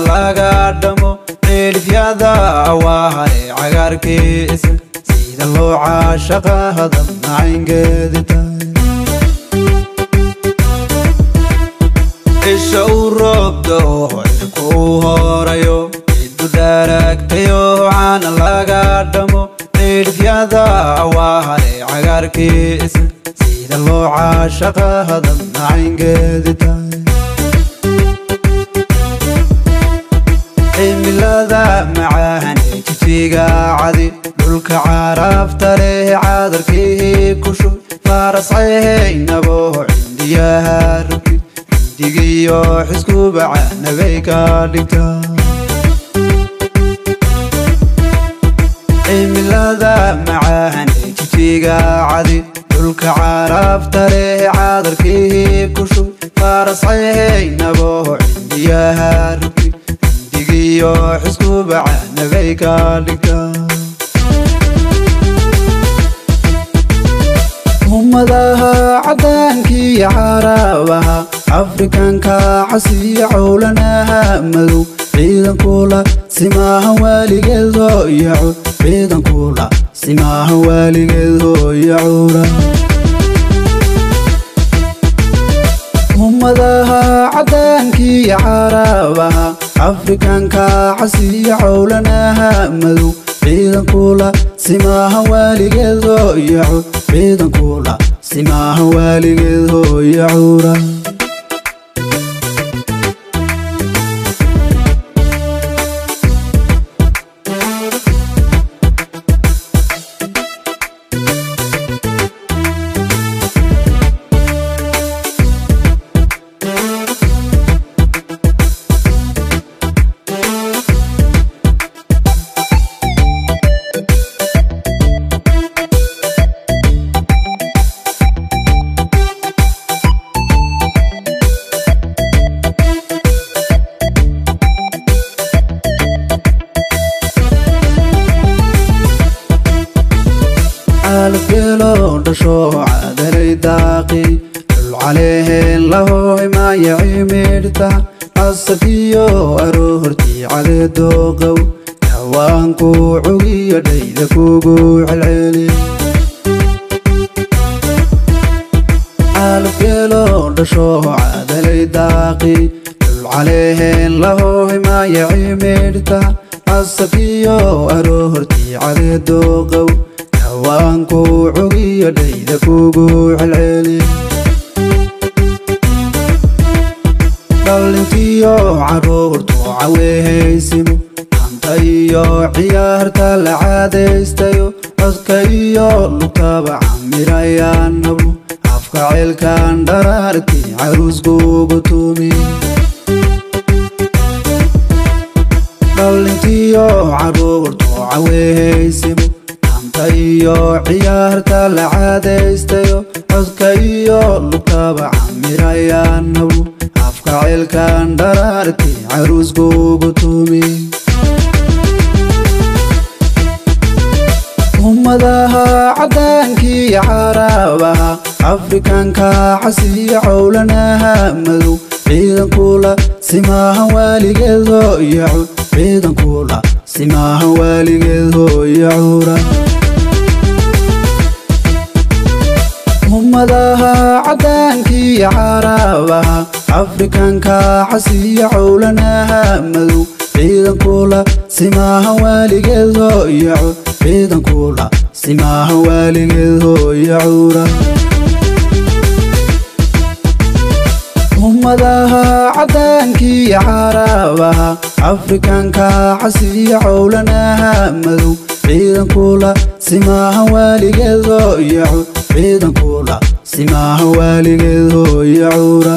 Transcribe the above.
laga dhamo dheelifyada awahare cagaarkiisa sida loo caashaqa hadal macayngeedita isha u roobdo cirku u horayo cidu dhaaragtayo caana laga dhamo dheelifyada awahare cagaarkiisa sida loo caashaqa hadal macayngeedita cimilada macaan jijiga cadi dhulka carafta leh cadarkii ku shub faras ceynabo cindiyaha rugti cindigiyo xiskuba caanabay ka dhigta cimilada macaan jijiga cadi dhulka carafta leh cadarkii ku shub faras ceynabo cindiyaha rugti iyo xiskuba caanabay ka dhigta ummadaha cadaankii carabaha afrikanka casiya cowlanaha madow ciidankula simaha waaligeed hooyaco ciidankula simaha waaligeed hooyacura ummadaha cadaankii carabaha afrikanka casiya cowlanaha madow ciidankula simaha waaligeed hooyaco ciidankula simaha waaligeed hooyacura الفيلو دشو عدلي داقي دل عليه الله ما يعمرته الصفيو أروهرتي على دوغو هوانكو عوي ديدكو قوع العلي الفيلو دشو عدلي داقي دل عليه الله ما يعمرته الصفيو أروهرتي على دوغو وانكو عوي ديدكو قوع العلي دلنتيو عرورتو عويهيسمو حمتيو عيارتا لعاديستيو عدكيو لطابع مرايان نبلو عفكعيل كان درارتي عروسكو قطومي دلنتيو عرورتو عويهيسمو iyo ciyaarta la caadaystayo codka iyo lugtaba camirayaanabu afka ceelkan dharaarti caruuskuugu tumi ummadaha cadaankii carabaha afrikanka casiya cowlanaha madow ciidankula simaha waaligeed hooyaco ciidankula simaha waaligeed hooyacura ummadaha cadaankii carabaha afrikanka casiya cowlanaha madow ciidankula simaha waaligeed hooyaco ciidankula simaha waaligeed hooyacura ummadaha cadaankii carabaha afrikanka casiya cowlanaha madow ciidankula simaha waaligeed hooyaco ciidankula simaha waaligeed hooyacura